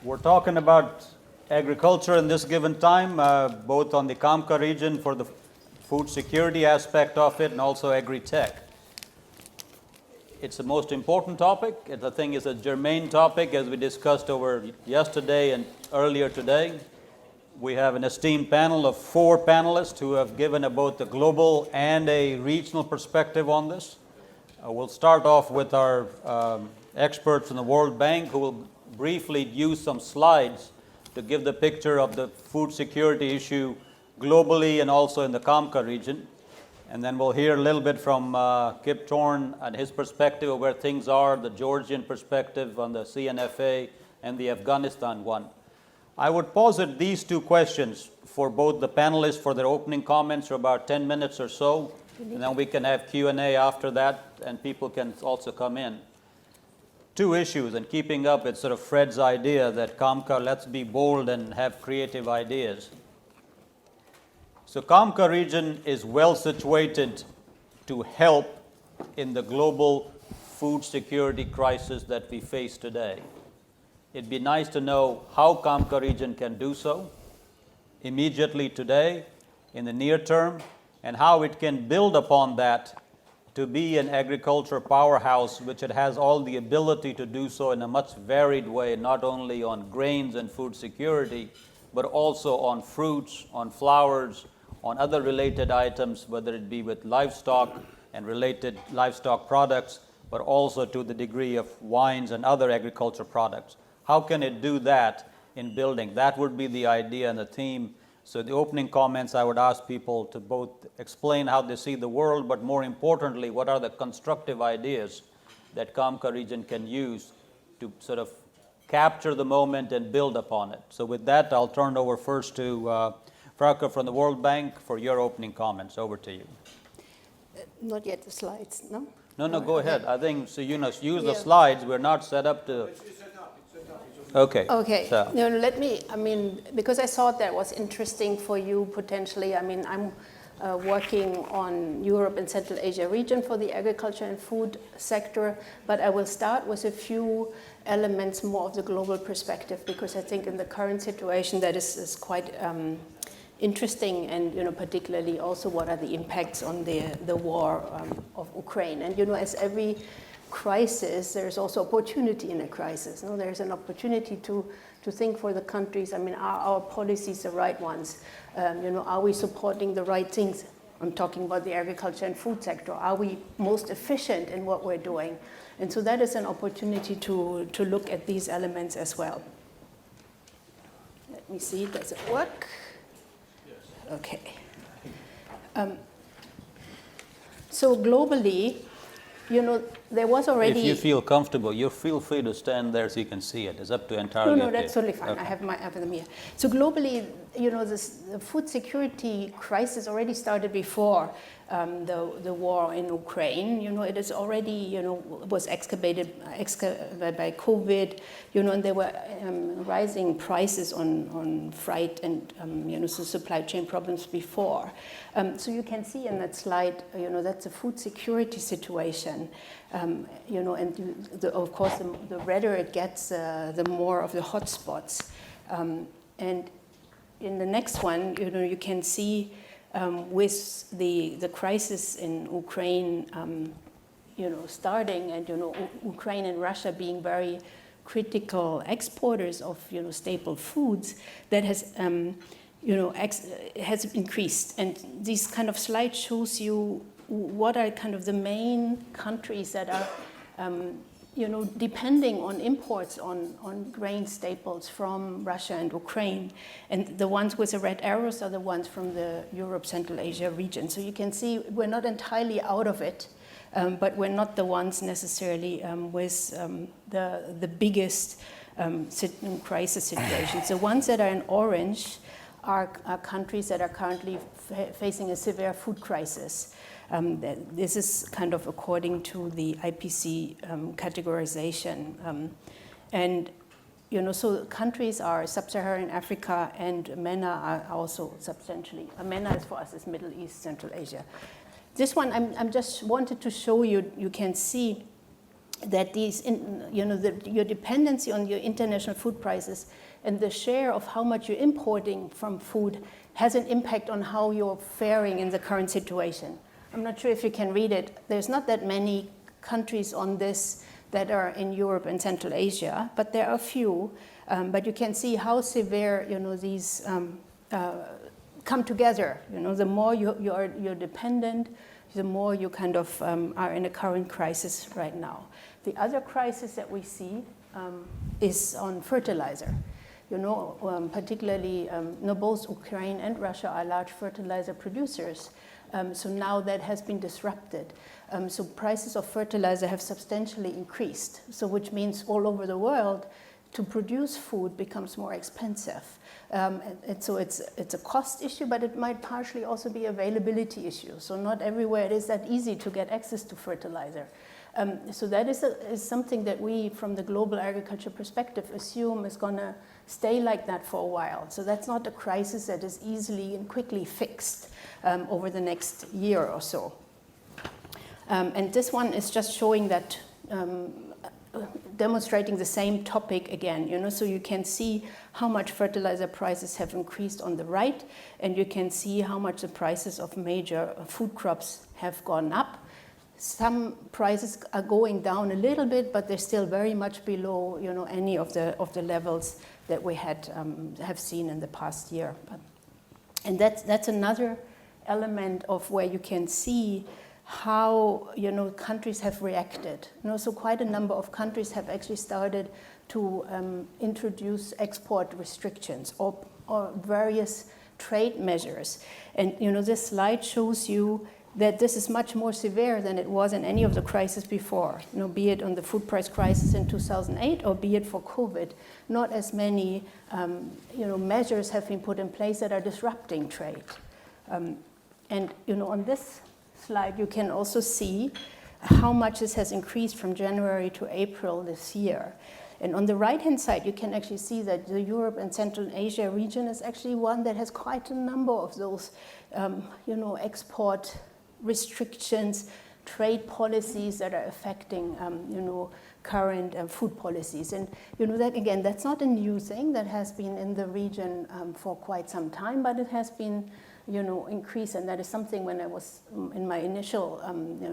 We're talking about agriculture in this given time, both on the CAMCA region for the food security aspect of it and also Agritech. It's the most important topic. I think it's a germane topic as we discussed over yesterday and earlier today. We have an esteemed panel of 4 panelists who have given both a global and a regional perspective on this. We'll start off with our experts from the World Bank who will briefly use some slides to give the picture of the food security issue globally and also in the CAMCA region. And then we'll hear a little bit from Kip Thorne and his perspective of where things are, the Georgian perspective on the CNFA and the Afghanistan one. I would posit these 2 questions for both the panelists for their opening comments for about 10 minutes or so, and then we can have Q&A after that, and people can also come in. 2 issues, and keeping up with sort of Fred's idea that CAMCA, let's be bold and have creative ideas. So CAMCA region is well situated to help in the global food security crisis that we face today. It'd be nice to know how CAMCA region can do so immediately today, in the near term, and how it can build upon that to be an agriculture powerhouse, which it has all the ability to do so in a much varied way, not only on grains and food security, but also on fruits, on flowers, on other related items, whether it be with livestock and related livestock products, but also to the degree of wines and other agriculture products. How can it do that in building? That would be the idea and the theme. So the opening comments, I would ask people to both explain how they see the world, but more importantly, what are the constructive ideas that CAMCA region can use to sort of capture the moment and build upon it. So with that, I'll turn over first to Frauke from the World Bank for your opening comments. Over to you. Not yet the slides, no? No, go ahead. I think, so use the slides. We're not set up to... Okay. So. Let me, because I thought that was interesting for you potentially. I'm working on Europe and Central Asia region for the agriculture and food sector, but I will start with a few elements more of the global perspective, because I think in the current situation that is quite interesting, and particularly also what are the impacts on the war of Ukraine. And as every crisis, there's also opportunity in a crisis. No? There's an opportunity to think for the countries. Are our policies the right ones? Are we supporting the right things? I'm talking about the agriculture and food sector. Are we most efficient in what we're doing? And so that is an opportunity to look at these elements as well. Let me see, does it work? Yes. Okay. So globally, there was already... If you feel comfortable, you feel free to stand there so you can see it. It's up to entirely... No, that's totally fine. Okay. I have them here. So globally, the food security crisis already started before the war in Ukraine. It is already, was exacerbated by COVID, and there were rising prices on freight and, so supply chain problems before. So you can see in that slide, that's a food security situation. And of course, the redder it gets, the more of the hotspots. And in the next one, you can see with the crisis in Ukraine, starting, and Ukraine and Russia being very critical exporters of staple foods, that has has increased. And this kind of slide shows you what are kind of the main countries that are depending on imports on grain staples from Russia and Ukraine. And the ones with the red arrows are the ones from the Europe, Central Asia region. So you can see we're not entirely out of it, but we're not the ones necessarily with the biggest crisis situations. The ones that are in orange are countries that are currently facing a severe food crisis. This is kind of according to the IPC categorization. And, so countries are Sub-Saharan Africa, and MENA are also substantially. MENA is for us is Middle East, Central Asia. This one, I'm just wanted to show you, you can see that your dependency on your international food prices and the share of how much you're importing from food has an impact on how you're faring in the current situation. I'm not sure if you can read it. There's not that many countries on this that are in Europe and Central Asia, but there are a few. But you can see how severe, these come together. The more you're dependent, the more you kind of are in a current crisis right now. The other crisis that we see is on fertilizer. Particularly, both Ukraine and Russia are large fertilizer producers. So now that has been disrupted. So prices of fertilizer have substantially increased. So which means all over the world, to produce food becomes more expensive. And so it's a cost issue, but it might partially also be availability issue. So not everywhere it is that easy to get access to fertilizer. So that is something that we, from the global agriculture perspective, assume is going to stay like that for a while. So that's not a crisis that is easily and quickly fixed over the next year or so. And this one is just showing that, demonstrating the same topic again, so you can see how much fertilizer prices have increased on the right, and you can see how much the prices of major food crops have gone up. Some prices are going down a little bit, but they're still very much below, any of the levels that we have seen in the past year. And that's another element of where you can see how countries have reacted. So quite a number of countries have actually started to introduce export restrictions or various trade measures. And this slide shows you that this is much more severe than it was in any of the crises before, be it on the food price crisis in 2008 or be it for COVID. Not as many measures have been put in place that are disrupting trade. And on this slide, you can also see how much this has increased from January to April this year. And on the right-hand side, you can actually see that the Europe and Central Asia region is actually one that has quite a number of those, export restrictions, trade policies that are affecting, current food policies. And, that again, that's not a new thing. That has been in the region for quite some time, but it has been, increased. And that is something when I was in my initial,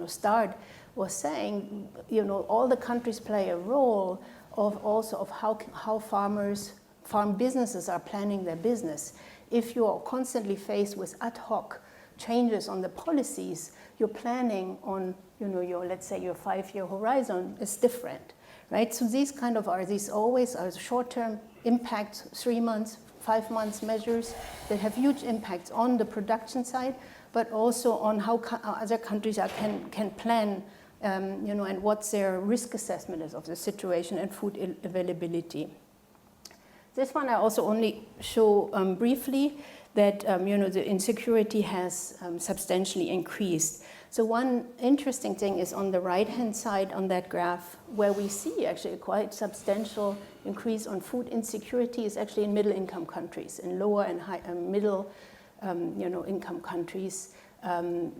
start, was saying, all the countries play a role of how farm businesses are planning their business. If you are constantly faced with ad hoc changes on the policies, your planning on, let's say your 5-year horizon is different, right? So these always are short-term impacts, 3 months, 5 months measures that have huge impacts on the production side, but also on how other countries can plan, and what their risk assessment is of the situation and food availability. This one I also only show briefly that the insecurity has substantially increased. So one interesting thing is on the right-hand side on that graph, where we see actually a quite substantial increase on food insecurity is actually in middle-income countries, in lower and high, middle, income countries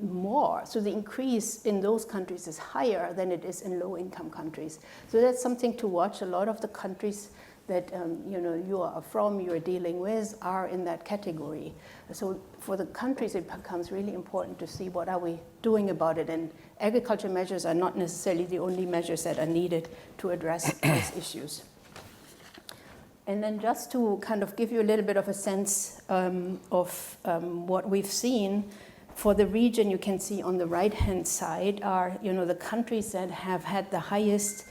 more. So the increase in those countries is higher than it is in low-income countries. So that's something to watch. A lot of the countries that you are from, you're dealing with, are in that category. So for the countries, it becomes really important to see what are we doing about it. And agriculture measures are not necessarily the only measures that are needed to address those issues. And then just to kind of give you a little bit of a sense of what we've seen for the region, you can see on the right-hand side are the countries that have had the highest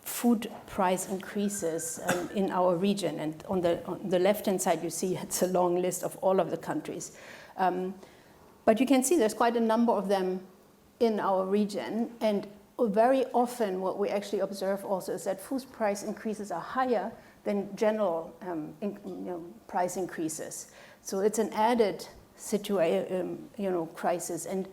food price increases in our region. And on the left-hand side, you see it's a long list of all of the countries. But you can see there's quite a number of them in our region. And very often what we actually observe also is that food price increases are higher than general price increases. So it's an added crisis. And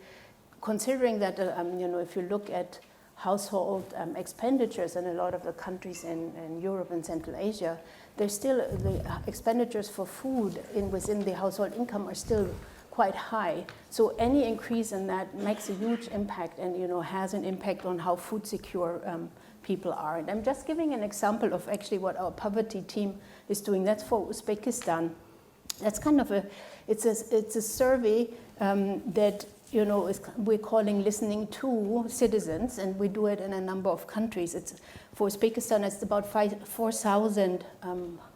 considering that, if you look at household expenditures in a lot of the countries in Europe and Central Asia, there's still the expenditures for food within the household income are still quite high. So any increase in that makes a huge impact and, has an impact on how food secure people are. And I'm just giving an example of actually what our poverty team is doing. That's for Uzbekistan. That's kind of it's a survey that, we're calling listening to citizens, and we do it in a number of countries. For Uzbekistan, it's about 4,000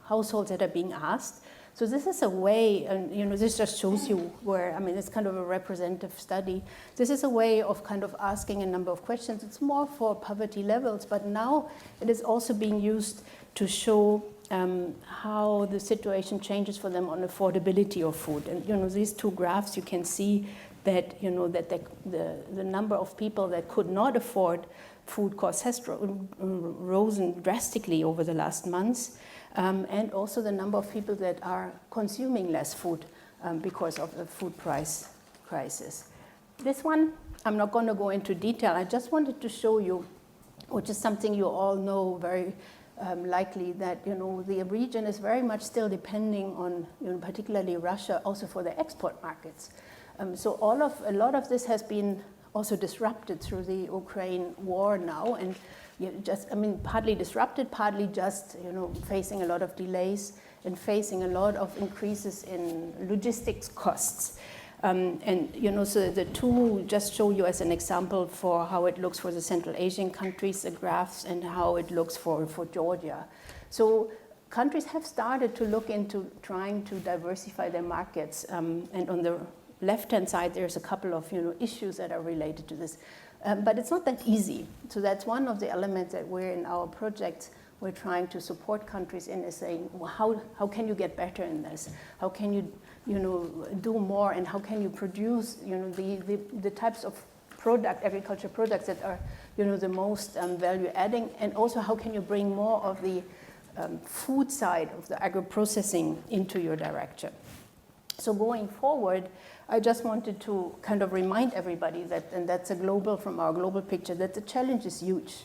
households that are being asked. So this is a way, and this just shows you where, it's kind of a representative study. This is a way of kind of asking a number of questions. It's more for poverty levels, but now it is also being used to show how the situation changes for them on affordability of food. And these two graphs, you can see that that the number of people that could not afford food costs has risen drastically over the last months, and also the number of people that are consuming less food because of the food price crisis. This one, I'm not going to go into detail. I just wanted to show you, which is something you all know very likely, that the region is very much still depending on particularly Russia also for the export markets. So a lot of this has been also disrupted through the Ukraine war now, and partly disrupted, partly just facing a lot of delays and facing a lot of increases in logistics costs. So the two just show you as an example for how it looks for the Central Asian countries, the graphs, and how it looks for Georgia. So countries have started to look into trying to diversify their markets, and on the left-hand side, there's a couple of issues that are related to this. But it's not that easy. So that's one of the elements that we're in our projects, we're trying to support countries in, is saying, well, how can you get better in this? How can you do more, and how can you produce the types of agriculture products that are the most value adding, and also how can you bring more of the food side of the agro-processing into your direction. So going forward, I just wanted to kind of remind everybody that, and that's from our global picture, that the challenge is huge,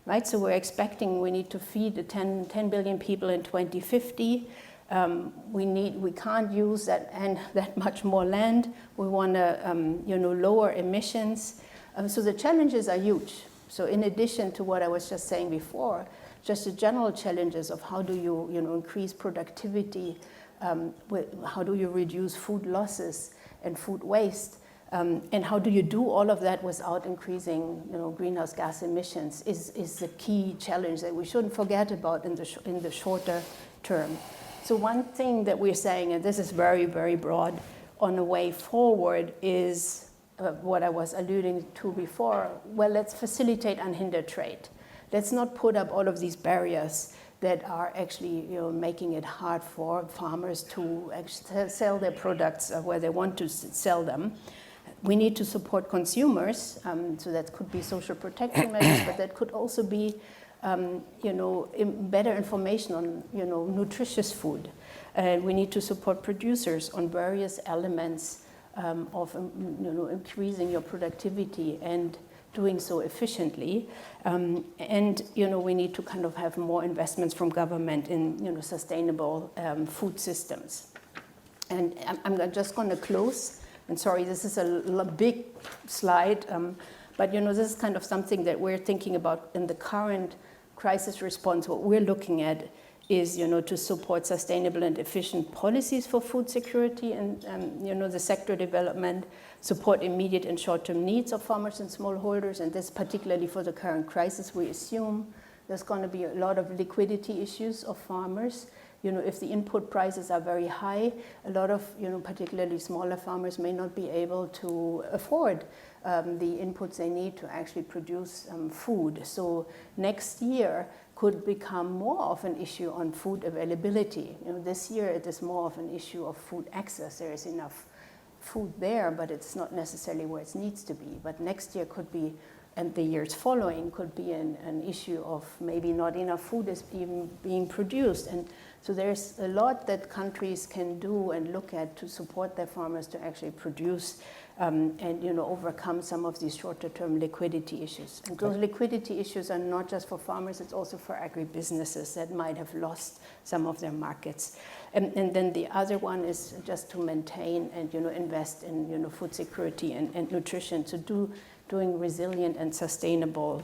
right? So we're expecting we need to feed 10 billion people in 2050. We can't use that much more land. We want to, lower emissions. So the challenges are huge. So in addition to what I was just saying before, just the general challenges of how do you, increase productivity, how do you reduce food losses and food waste, and how do you do all of that without increasing, greenhouse gas emissions is the key challenge that we shouldn't forget about in the shorter term. So one thing that we're saying, and this is very, very broad, on the way forward is what I was alluding to before. Well, let's facilitate unhindered trade. Let's not put up all of these barriers that are actually making it hard for farmers to actually sell their products where they want to sell them. We need to support consumers, so that could be social protection measures, but that could also be better information on nutritious food. We need to support producers on various elements of increasing your productivity and doing so efficiently, and we need to kind of have more investments from government in sustainable food systems. And I'm just going to close. And sorry, this is a big slide, but this is kind of something that we're thinking about in the current crisis response. What we're looking at is to support sustainable and efficient policies for food security and the sector development, support immediate and short-term needs of farmers and smallholders, and this particularly for the current crisis. We assume there's going to be a lot of liquidity issues of farmers. If the input prices are very high, a lot of particularly smaller farmers may not be able to afford the inputs they need to actually produce food. So next year could become more of an issue on food availability. This year it is more of an issue of food access. There is enough food there, but it's not necessarily where it needs to be. But next year could be, and the years following, could be an issue of maybe not enough food is even being produced. And so there's a lot that countries can do and look at to support their farmers to actually produce and overcome some of these shorter-term liquidity issues. And those liquidity issues are not just for farmers; it's also for agribusinesses that might have lost some of their markets. And then the other one is just to maintain and invest in food security and nutrition, to doing resilient and sustainable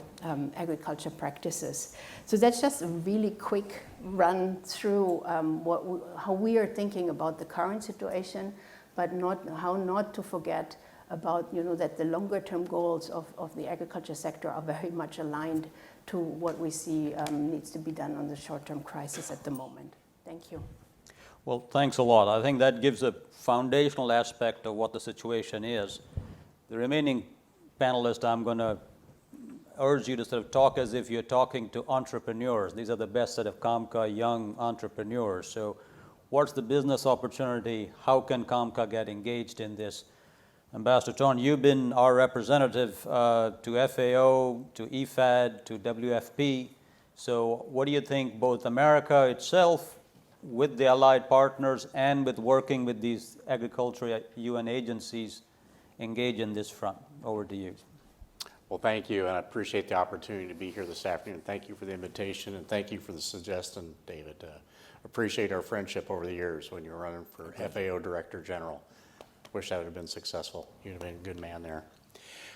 agriculture practices. So that's just a really quick run through how we are thinking about the current situation, but how not to forget about that the longer term goals of the agriculture sector are very much aligned to what we see needs to be done on the short term crisis at the moment. Thank you. Well, thanks a lot. I think that gives a foundational aspect of what the situation is. The remaining panelists, I'm going to urge you to sort of talk as if you're talking to entrepreneurs. These are the best set of CAMCA young entrepreneurs. So what's the business opportunity? How can CAMCA get engaged in this? Ambassador Thorne, you've been our representative to FAO, to IFAD, to WFP. So what do you think both America itself, with the allied partners, and with working with these agriculture UN agencies, engage in this front? Over to you. Well, thank you, and I appreciate the opportunity to be here this afternoon. Thank you for the invitation, and thank you for the suggestion, David. Appreciate our friendship over the years when you were running for FAO Director General. Wish that would have been successful. You'd have been a good man there.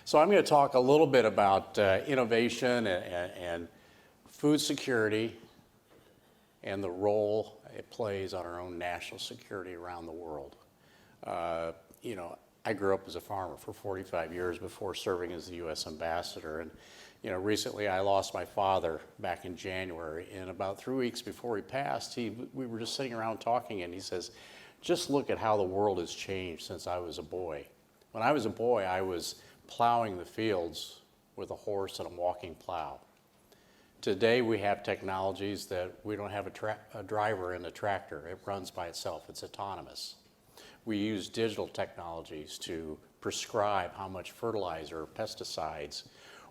So I'm going to talk a little bit about innovation and food security and the role it plays on our own national security around the world. I grew up as a farmer for 45 years before serving as the U.S. ambassador, and recently I lost my father back in January, and about 3 weeks before he passed, we were just sitting around talking, and he says, "Just look at how the world has changed since I was a boy. When I was a boy, I was plowing the fields with a horse and a walking plow. Today we have technologies that we don't have a driver in the tractor. It runs by itself. It's autonomous. We use digital technologies to prescribe how much fertilizer or pesticides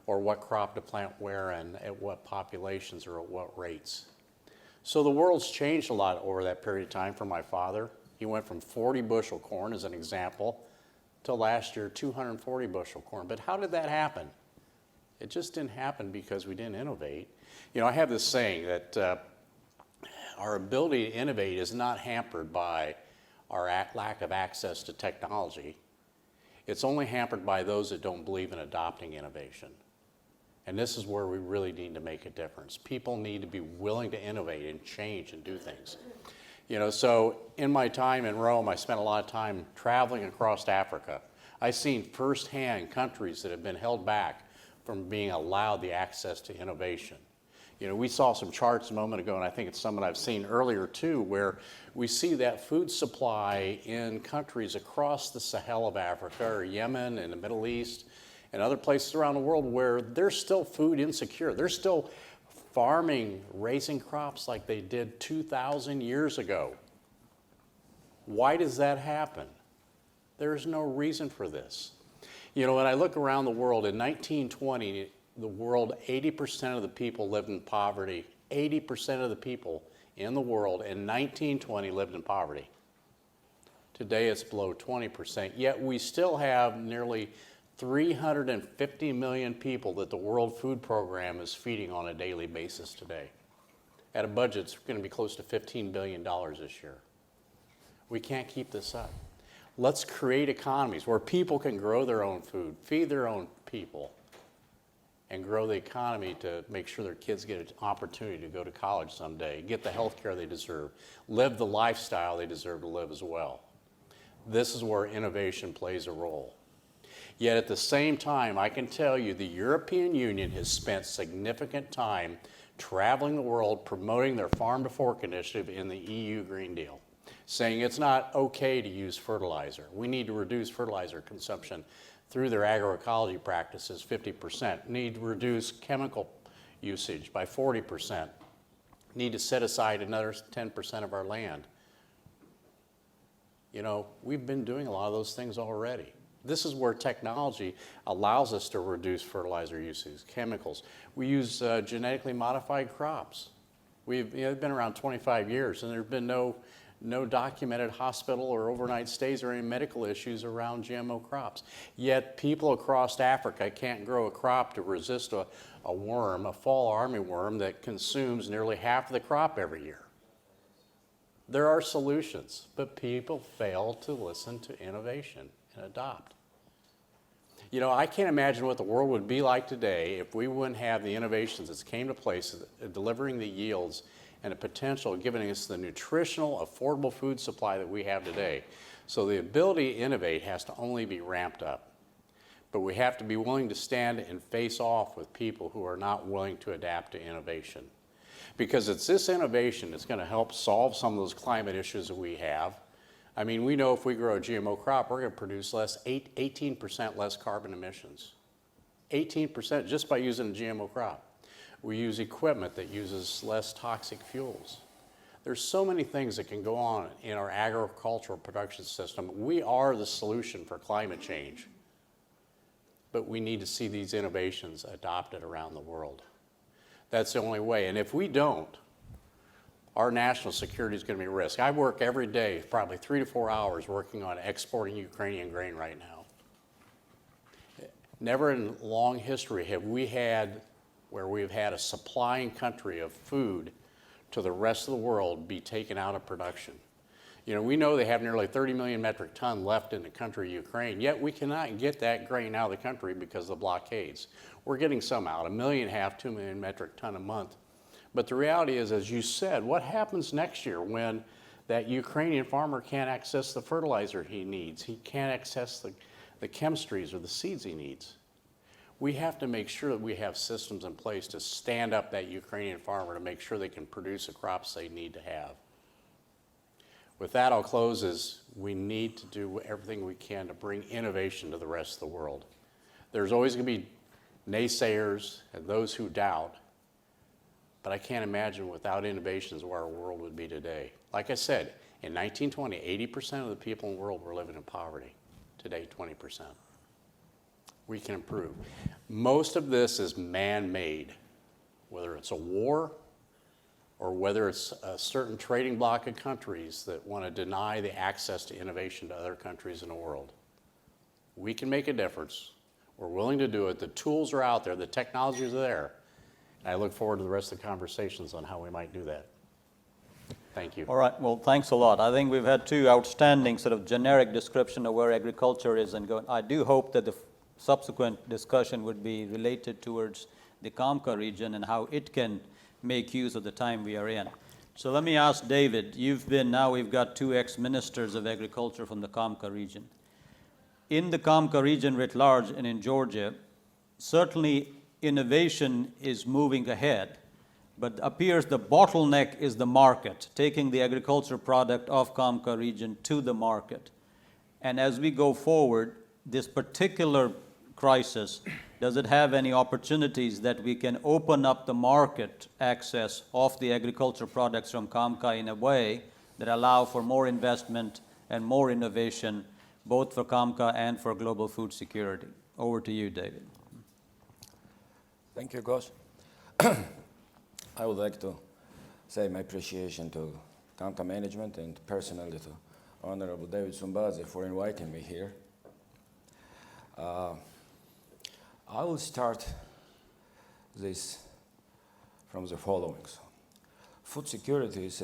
or what crop to plant where and at what populations or at what rates." So the world's changed a lot over that period of time for my father. He went from 40 bushel corn, as an example, to last year 240 bushel corn. But how did that happen? It just didn't happen because we didn't innovate. I have this saying that our ability to innovate is not hampered by our lack of access to technology. It's only hampered by those that don't believe in adopting innovation. And this is where we really need to make a difference. People need to be willing to innovate and change and do things. So in my time in Rome, I spent a lot of time traveling across Africa. I've seen firsthand countries that have been held back from being allowed the access to innovation. We saw some charts a moment ago, and I think it's something I've seen earlier too, where we see that food supply in countries across the Sahel of Africa or Yemen and the Middle East and other places around the world where they're still food insecure. They're still farming, raising crops like they did 2,000 years ago. Why does that happen? There's no reason for this. When I look around the world, in 1920, the world, 80% of the people lived in poverty. 80% of the people in the world in 1920 lived in poverty. Today it's below 20%, yet we still have nearly 350 million people that the World Food Program is feeding on a daily basis today. At a budget, it's going to be close to $15 billion this year. We can't keep this up. Let's create economies where people can grow their own food, feed their own people, and grow the economy to make sure their kids get an opportunity to go to college someday, get the health care they deserve, live the lifestyle they deserve to live as well. This is where innovation plays a role. Yet at the same time, I can tell you the European Union has spent significant time traveling the world promoting their Farm to Fork initiative in the EU Green Deal, saying it's not okay to use fertilizer. We need to reduce fertilizer consumption through their agroecology practices 50%, need to reduce chemical usage by 40%, need to set aside another 10% of our land. We've been doing a lot of those things already. This is where technology allows us to reduce fertilizer usage, chemicals. We use genetically modified crops. We've been around 25 years, and there's been no no documented hospital or overnight stays or any medical issues around GMO crops. Yet people across Africa can't grow a crop to resist a worm, a fall armyworm that consumes nearly half of the crop every year. There are solutions, but people fail to listen to innovation and adopt. You know, I can't imagine what the world would be like today if we wouldn't have the innovations that came to place, delivering the yields and the potential of giving us the nutritional, affordable food supply that we have today. So the ability to innovate has to only be ramped up. But we have to be willing to stand and face off with people who are not willing to adapt to innovation. Because it's this innovation that's going to help solve some of those climate issues that we have. I mean, we know if we grow a GMO crop, we're going to produce 18% less carbon emissions. 18% just by using a GMO crop. We use equipment that uses less toxic fuels. There's so many things that can go on in our agricultural production system. We are the solution for climate change. But we need to see these innovations adopted around the world. That's the only way. And if we don't, our national security is going to be at risk. I work every day, probably 3 to 4 hours, working on exporting Ukrainian grain right now. Never in long history have we had where we've had a supplying country of food to the rest of the world be taken out of production. You know, we know they have nearly 30 million metric ton left in the country of Ukraine, yet we cannot get that grain out of the country because of the blockades. We're getting some out, 1.5 million, 2 million metric ton a month. But the reality is, as you said, what happens next year when that Ukrainian farmer can't access the fertilizer he needs? He can't access the chemistries or the seeds he needs. We have to make sure that we have systems in place to stand up that Ukrainian farmer to make sure they can produce the crops they need to have. With that, I'll close as we need to do everything we can to bring innovation to the rest of the world. There's always going to be naysayers and those who doubt, but I can't imagine without innovations where our world would be today. Like I said, in 1920, 80% of the people in the world were living in poverty. Today, 20%. We can improve. Most of this is man-made, whether it's a war or whether it's a certain trading bloc of countries that want to deny the access to innovation to other countries in the world. We can make a difference. We're willing to do it. The tools are out there. The technologies are there. And I look forward to the rest of the conversations on how we might do that. Thank you. All right. Well, thanks a lot. I think we've had two outstanding sort of generic description of where agriculture is and going. I do hope that the subsequent discussion would be related towards the CAMCA region and how it can make use of the time we are in. So let me ask David, we've got 2 ex-ministers of agriculture from the CAMCA region. In the CAMCA region writ large and in Georgia, certainly innovation is moving ahead, but appears the bottleneck is the market, taking the agriculture product of CAMCA region to the market. And as we go forward, this particular crisis, does it have any opportunities that we can open up the market access of the agriculture products from CAMCA in a way that allow for more investment and more innovation, both for CAMCA and for global food security? Over to you, David. Thank you, Kaush. I would like to say my appreciation to CAMCA management and personally to Honorable David Sumbaze for inviting me here. I will start this from the following. So, food security is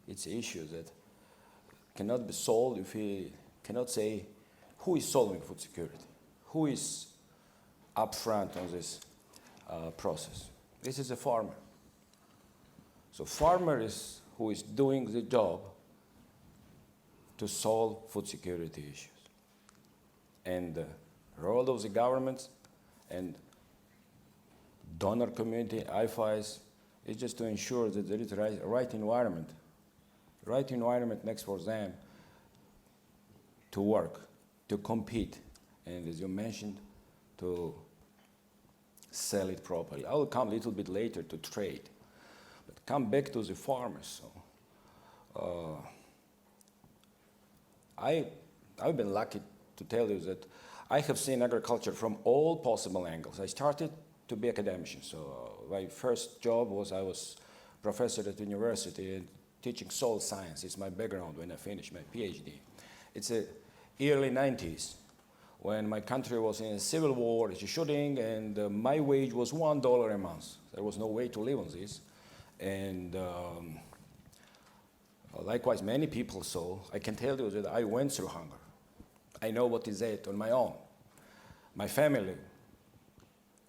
it's an issue that cannot be solved if we cannot say who is solving food security, who is up front on this process. This is a farmer. So farmer is who is doing the job to solve food security issues. And the role of the government and donor community, IFIs, is just to ensure that there is the right environment. Right environment makes for them to work, to compete, and as you mentioned, to sell it properly. I will come a little bit later to trade, but come back to the farmers. So, I've been lucky to tell you that I have seen agriculture from all possible angles. I started to be academician, so my first job was I was professor at university, and teaching soil science. It's my background when I finished my PhD. It's the early 90s when my country was in a civil war, it's a shooting, and my wage was $1 a month. There was no way to live on this. And likewise, many people saw. I can tell you that I went through hunger. I know what is that on my own. My family,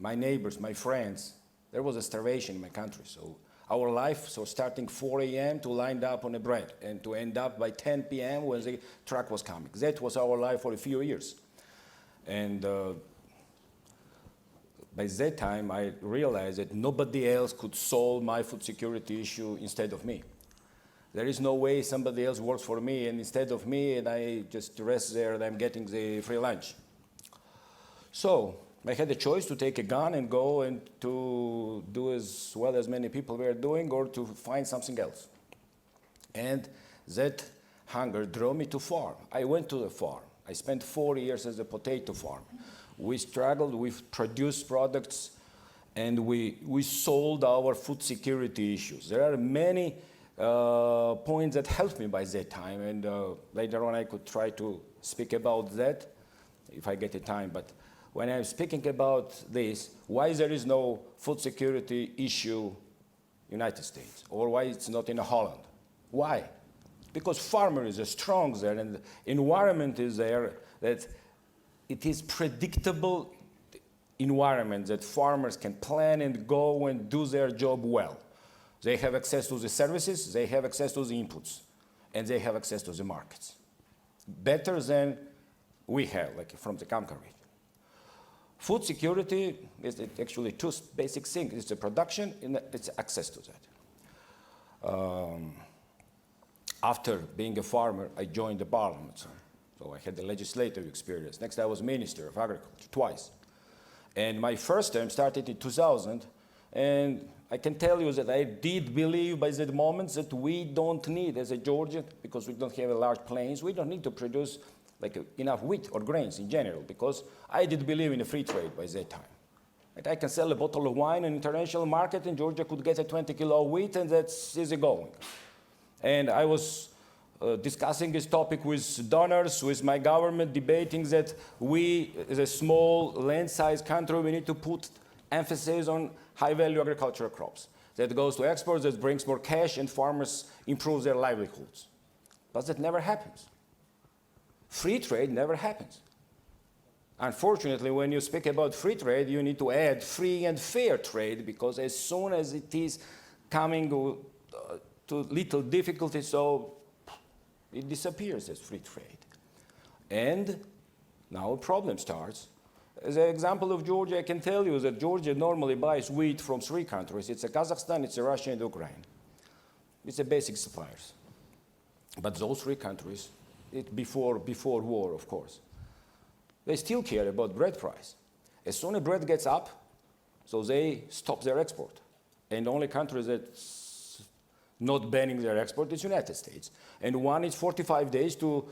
my neighbors, my friends, there was a starvation in my country. So our life, so starting 4 a.m. to line up on a bread and to end up by 10 p.m. when the truck was coming. That was our life for a few years. And by that time, I realized that nobody else could solve my food security issue instead of me. There is no way somebody else works for me and instead of me, and I just rest there and I'm getting the free lunch. So I had a choice to take a gun and go and to do as well as many people were doing or to find something else. And that hunger drove me to farm. I went to the farm. I spent 4 years as a potato farm. We struggled, we produced products, and we solved our food security issues. There are many points that helped me by that time, and later on I could try to speak about that if I get the time. But when I'm speaking about this, why there is no food security issue in the United States, or why it's not in Holland? Why? Because farmers are strong there, and the environment is there that it is predictable environment that farmers can plan and go and do their job well. They have access to the services, they have access to the inputs, and they have access to the markets. Better than we have, like from the CAMCA region. Food security is actually two basic things. It's the production and it's access to that. After being a farmer, I joined the parliament. So I had the legislative experience. Next, I was Minister of Agriculture twice. And my first term started in 2000. And I can tell you that I did believe by that moment that we don't need, as a Georgian, because we don't have a large plains, we don't need to produce like enough wheat or grains in general, because I did believe in a free trade by that time. Like I can sell a bottle of wine in an international market, and Georgia could get a 20 kilo of wheat, and that's easy going. And I was discussing this topic with donors, with my government, debating that we, as a small land-sized country, we need to put emphasis on high-value agricultural crops. That goes to exports, that brings more cash, and farmers improve their livelihoods. But that never happens. Free trade never happens. Unfortunately, when you speak about free trade, you need to add free and fair trade, because as soon as it is coming to little difficulty, so it disappears as free trade. And now a problem starts. As an example of Georgia, I can tell you that Georgia normally buys wheat from 3 countries. It's Kazakhstan, it's Russia, and Ukraine. It's the basic suppliers. But those 3 countries, before war, of course, they still care about bread price. As soon as bread gets up, so they stop their export. And the only country that's not banning their export is the United States. And one is 45 days to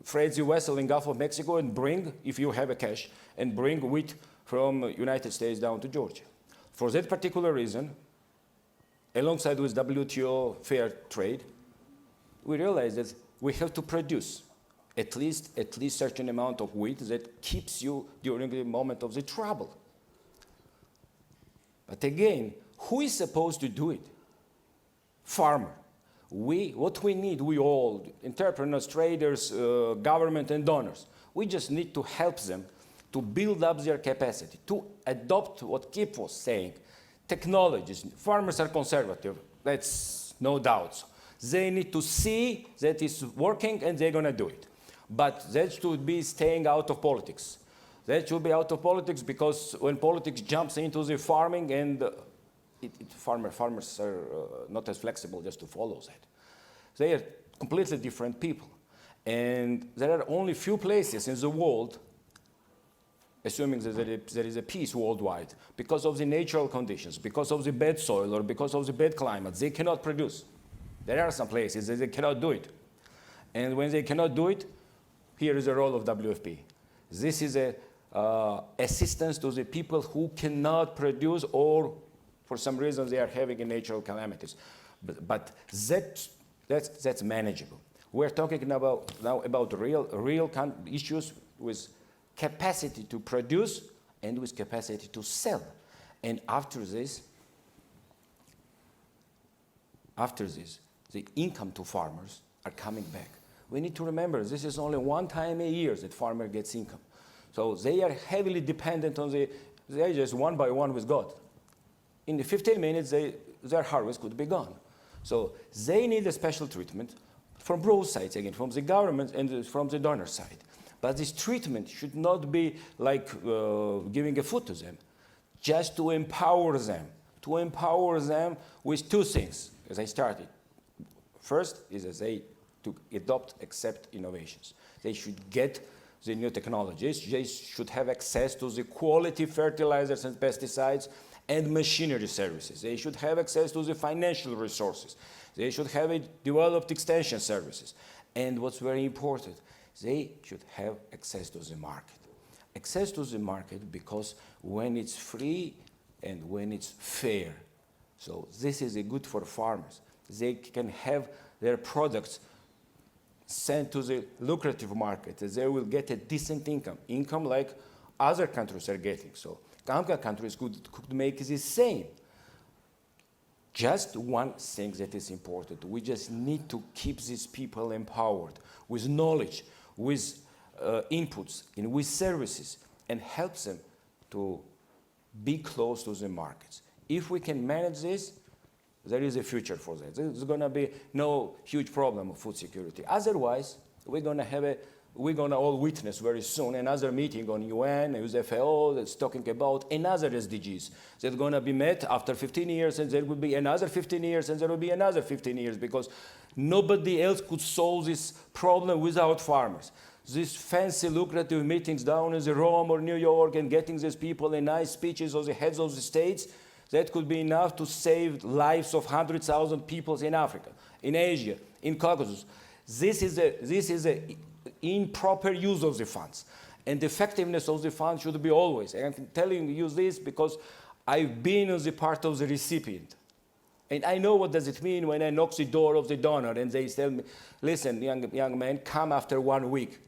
freight the vessel in Gulf of Mexico and bring, if you have a cash, and bring wheat from United States down to Georgia. For that particular reason, alongside with WTO fair trade, we realized that we have to produce at least certain amount of wheat that keeps you during the moment of the trouble. But again, who is supposed to do it? Farmer. What we need, we all, entrepreneurs, traders, government, and donors, we just need to help them to build up their capacity, to adopt what Kip was saying, technologies. Farmers are conservative, that's no doubt. They need to see that it's working and they're going to do it. But that should be staying out of politics. That should be out of politics, because when politics jumps into the farming, and farmers are not as flexible just to follow that. They are completely different people. And there are only few places in the world, assuming that there is a peace worldwide, because of the natural conditions, because of the bad soil, or because of the bad climate, they cannot produce. There are some places that they cannot do it. And when they cannot do it, here is the role of WFP. This is assistance to the people who cannot produce, or for some reason they are having a natural calamities. But that That's manageable. We're talking now about real issues with capacity to produce and with capacity to sell. And after this, the income to farmers are coming back. We need to remember this is only one time a year that farmer gets income. So they are heavily dependent on they're just one by one with God. In the 15 minutes, their harvest could be gone. So they need a special treatment from both sides, again, from the government and from the donor side. But this treatment should not be like giving a food to them, just to empower them with two things, as I started. First is that they to adopt, accept innovations. They should get the new technologies. They should have access to the quality fertilizers and pesticides and machinery services. They should have access to the financial resources. They should have developed extension services. And what's very important, they should have access to the market. Access to the market because when it's free and when it's fair. So this is good for farmers. They can have their products sent to the lucrative market. They will get a decent income like other countries are getting. So CAMCA countries could make the same. Just one thing that is important. We just need to keep these people empowered with knowledge, with inputs, and with services, and help them to be close to the markets. If we can manage this, there is a future for that. There's going to be no huge problem of food security. Otherwise, we're going to all witness very soon another meeting on UN, FAO that's talking about another SDGs that's going to be met after 15 years, and there will be another 15 years, and there will be another 15 years, because nobody else could solve this problem without farmers. These fancy, lucrative meetings down in Rome or New York and getting these people in nice speeches of the heads of the states, that could be enough to save lives of 100,000 people in Africa, in Asia, in Caucasus. This is a improper use of the funds. And the effectiveness of the funds should be always. And I'm telling you this because I've been as a part of the recipient. And I know what does it mean when I knock the door of the donor and they tell me, listen, young man, come after 1 week.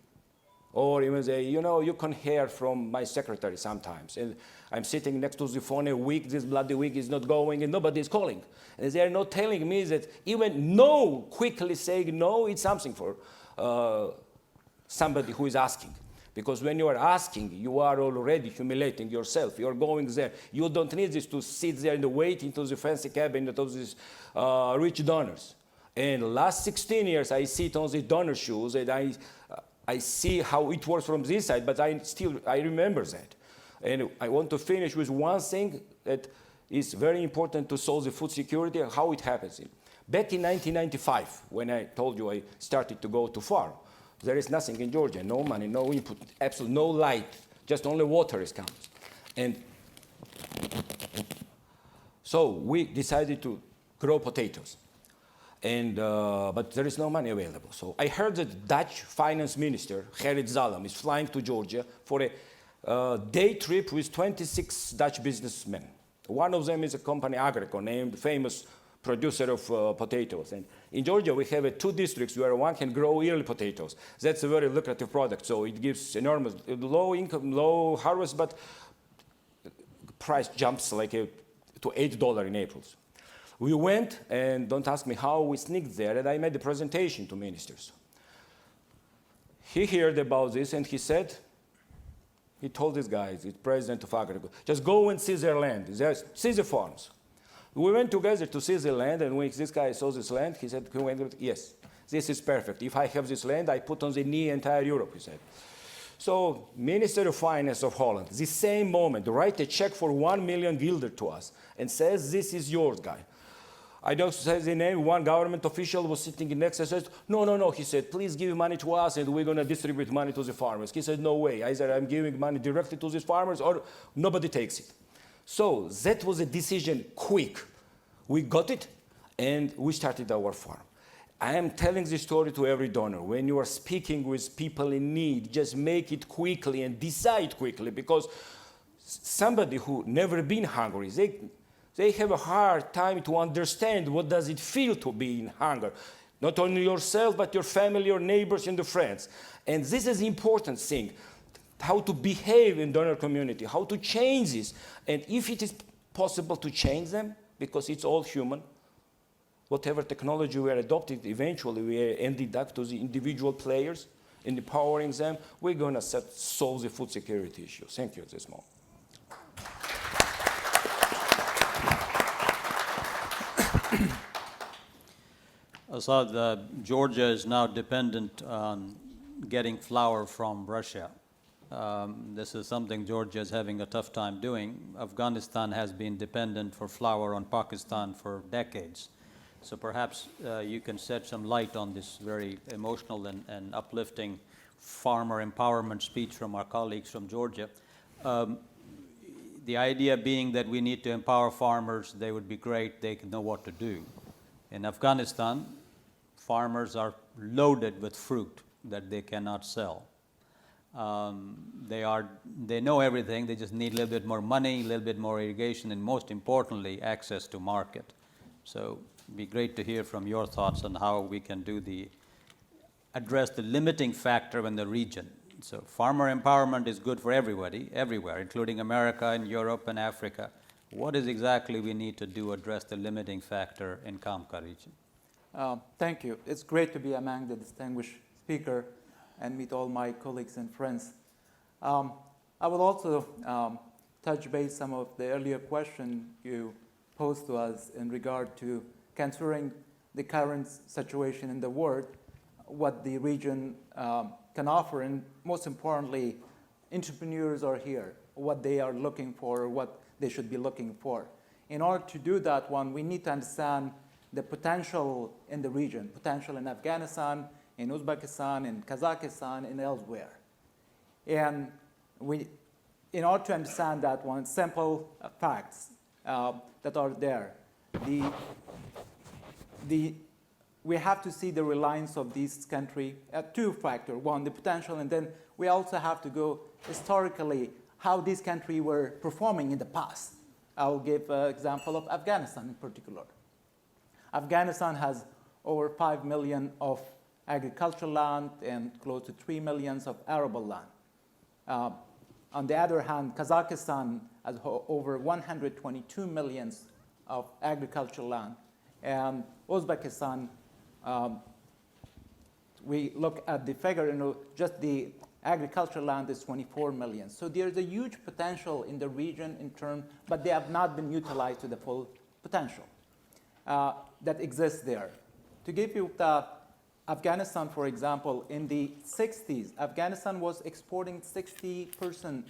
Or even say, you can hear from my secretary sometimes. And I'm sitting next to the phone a week, this bloody week is not going, and nobody is calling. And they are not telling me that even no, quickly saying no, it's something for somebody who is asking. Because when you are asking, you are already humiliating yourself. You're going there. You don't need this to sit there and wait into the fancy cabinet of these rich donors. And last 16 years, I sit on the donor shoes, and I see how it works from this side, but I remember that. And I want to finish with one thing that is very important to solve the food security and how it happens. Back in 1995, when I told you I started to go to farm, there is nothing in Georgia, no money, no input, absolutely no light, just only water is coming. And so we decided to grow potatoes. And, but there is no money available. So I heard that Dutch finance minister, Gerrit Zalm, is flying to Georgia for a day trip with 26 Dutch businessmen. One of them is a company, Agritech, named famous producer of potatoes. And in Georgia, we have 2 districts where one can grow yearly potatoes. That's a very lucrative product. So it gives enormous, low income, low harvest, but price jumps like to $8 in April. We went, and don't ask me how, we sneaked there, and I made a presentation to ministers. He heard about this, and he said, he told these guys, the president of Agritech, just go and see their land, see the farms. We went together to see the land, and when this guy saw this land, he said, yes, this is perfect. If I have this land, I put on the knee entire Europe, he said. So, Minister of Finance of Holland, the same moment, write a check for 1 million guilder to us, and says, this is yours, guy. I don't say the name. One government official was sitting next and says, no, he said, please give money to us and we're going to distribute money to the farmers. He said, no way. Either I'm giving money directly to these farmers or nobody takes it. So that was a decision quick. We got it and we started our farm. I am telling this story to every donor. When you are speaking with people in need, just make it quickly and decide quickly, because somebody who never been hungry, they have a hard time to understand what does it feel to be in hunger. Not only yourself, but your family, your neighbors, and your friends. And this is the important thing, how to behave in donor community, how to change this. And if it is possible to change them, because it's all human, whatever technology we are adopting, eventually we are ending up to the individual players, and empowering them, we're going to solve the food security issue. Thank you at this moment. Assad, Georgia is now dependent on getting flour from Russia. This is something Georgia is having a tough time doing. Afghanistan has been dependent for flour on Pakistan for decades. So perhaps you can shed some light on this very emotional and uplifting farmer empowerment speech from our colleagues from Georgia. The idea being that we need to empower farmers, they would be great, they know what to do. In Afghanistan, farmers are loaded with fruit that they cannot sell. They know everything, they just need a little bit more money, a little bit more irrigation, and most importantly, access to market. So it'd be great to hear from your thoughts on how we can address the limiting factor in the region. So farmer empowerment is good for everybody, everywhere, including America and Europe and Africa. What is exactly we need to do address the limiting factor in CAMCA region? Thank you. It's great to be among the distinguished speaker and meet all my colleagues and friends. I will also touch base some of the earlier question you posed to us in regard to considering the current situation in the world, what the region can offer, and most importantly, entrepreneurs are here, what they are looking for, what they should be looking for. In order to do that we need to understand the potential in the region, potential in Afghanistan, in Uzbekistan, in Kazakhstan, and elsewhere. And in order to understand that simple facts that are there, we have to see the reliance of this country at two factors. One, the potential, and then we also have to go historically how these countries were performing in the past. I will give an example of Afghanistan in particular. Afghanistan has over 5 million of agricultural land and close to 3 million of arable land. On the other hand, Kazakhstan has over 122 million of agricultural land. And Uzbekistan, we look at the figure, just the agricultural land is 24 million. So there's a huge potential in the region but they have not been utilized to the full potential that exists there. To give you Afghanistan, for example, in the 60s, Afghanistan was exporting 60%,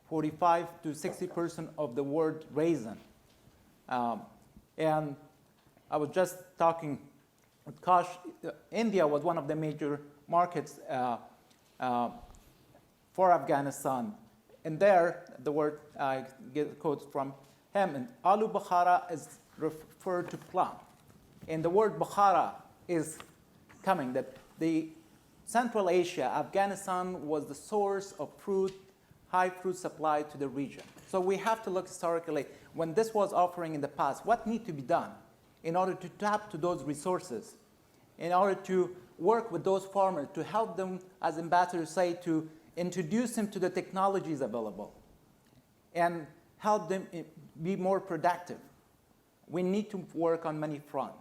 45 to 60% of the world raisin. And I was just talking with Kaush. India was one of the major markets for Afghanistan. And there, the word, I get quotes from him, and Alu Bukhara is referred to plum. And the word Bukhara is coming, that the Central Asia, Afghanistan was the source of fruit, high fruit supply to the region. So we have to look historically, when this was offering in the past, what needs to be done in order to tap to those resources, in order to work with those farmers, to help them, as ambassadors say, to introduce them to the technologies available and help them be more productive. We need to work on many fronts.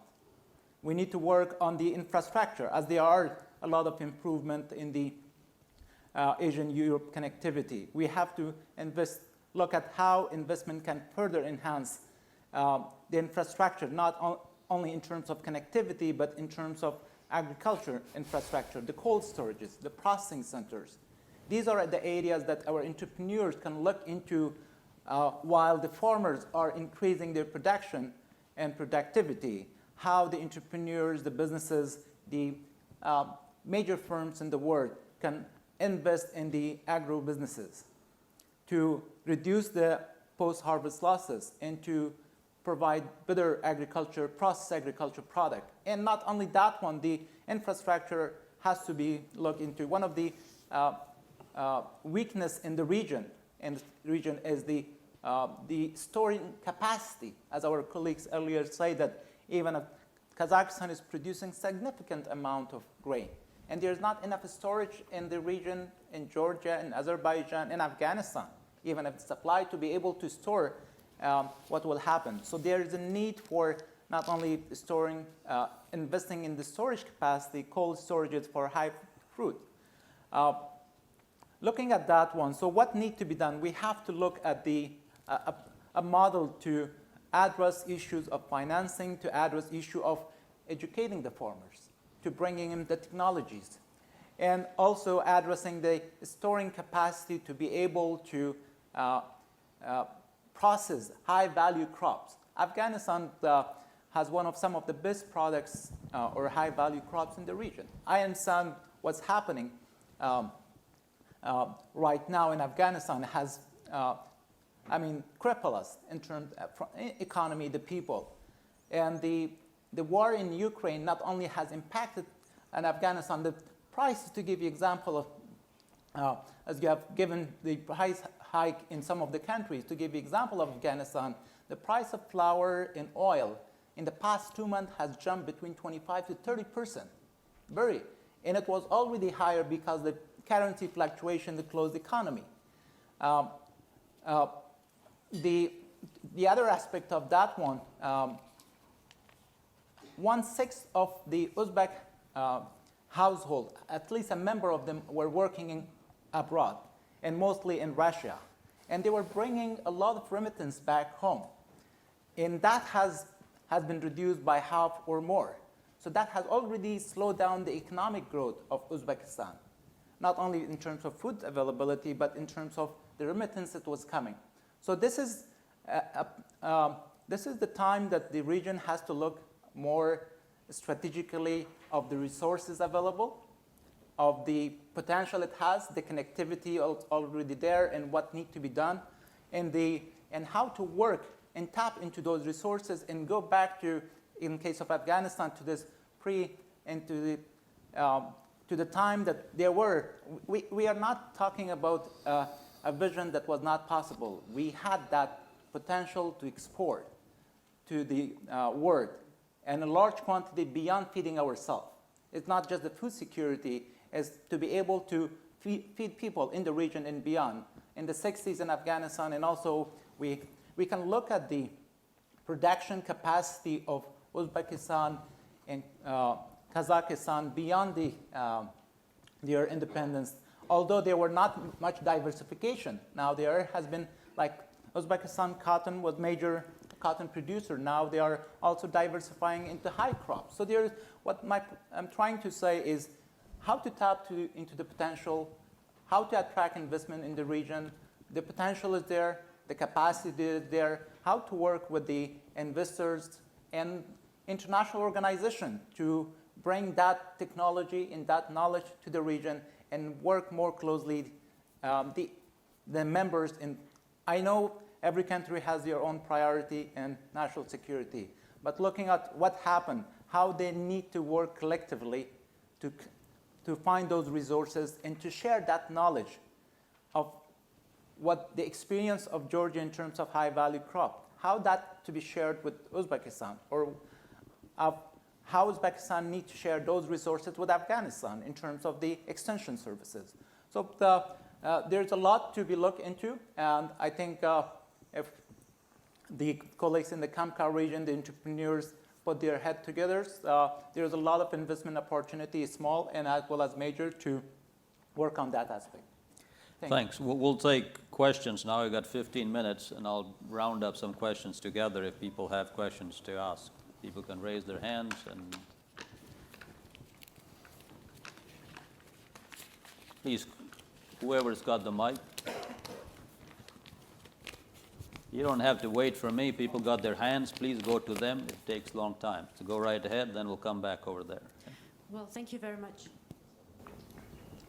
We need to work on the infrastructure, as there are a lot of improvement in the Asian-Europe connectivity. We have to look at how investment can further enhance the infrastructure, not only in terms of connectivity, but in terms of agriculture infrastructure, the cold storages, the processing centers. These are the areas that our entrepreneurs can look into while the farmers are increasing their production and productivity, how the entrepreneurs, the businesses, the major firms in the world can invest in the agro businesses to reduce the post-harvest losses and to provide better agriculture, processed agriculture product. And not only that one, the infrastructure has to be looked into. One of the weakness in the region is the storing capacity. As our colleagues earlier say, that even a Kazakhstan is producing significant amount of grain. And there's not enough storage in the region, in Georgia, in Azerbaijan, in Afghanistan, even if it's supplied, to be able to store what will happen. So there is a need for not only storing, investing in the storage capacity, cold storages for high fruit. Looking at that one, so what needs to be done? We have to look at a model to address issues of financing, to address issue of educating the farmers, to bringing in the technologies, and also addressing the storing capacity to be able to process high-value crops. Afghanistan has some of the best products or high-value crops in the region. I understand what's happening right now in Afghanistan has, crippled us in terms of economy, the people. And the war in Ukraine not only has impacted in Afghanistan, the prices, to give you example of, as you have given the price hike in some of the countries, to give you example of Afghanistan, the price of flour and oil in the past 2 months has jumped between 25 to 30%. And it was already higher because the currency fluctuation, the closed economy. The other aspect of that one, 1/6 of the Uzbek household, at least a member of them, were working abroad, and mostly in Russia. And they were bringing a lot of remittance back home. And that has been reduced by half or more. So that has already slowed down the economic growth of Uzbekistan, not only in terms of food availability, but in terms of the remittance that was coming. So this is the time that the region has to look more strategically of the resources available, of the potential it has, the connectivity already there, and what needs to be done, and how to work and tap into those resources and go back to, in case of Afghanistan, to this to the time that there were. We are not talking about a vision that was not possible. We had that potential to export to the world, and a large quantity beyond feeding ourselves. It's not just the food security, it's to be able to feed people in the region and beyond. In the 60s in Afghanistan, and also we can look at the production capacity of Uzbekistan and Kazakhstan beyond their independence, although there were not much diversification. Now there has been, like Uzbekistan cotton was major cotton producer. Now they are also diversifying into high crops. So there is I'm trying to say is how to tap into the potential, how to attract investment in the region. The potential is there, the capacity is there, how to work with the investors and international organization to bring that technology and that knowledge to the region and work more closely. The members I know every country has their own priority and national security, but looking at what happened, how they need to work collectively to find those resources and to share that knowledge of what the experience of Georgia in terms of high-value crop, how that to be shared with Uzbekistan, or how Uzbekistan needs to share those resources with Afghanistan in terms of the extension services. So there's a lot to be looked into, and I think if the colleagues in the CAMCA region, the entrepreneurs, put their head together, there's a lot of investment opportunity, small and as well as major, to work on that aspect. Thanks. We'll take questions now. We've got 15 minutes, and I'll round up some questions together if people have questions to ask. People can raise their hands, and please, whoever's got the mic. You don't have to wait for me. People got their hands. Please go to them. It takes a long time. So go right ahead, then we'll come back over there. Well, thank you very much.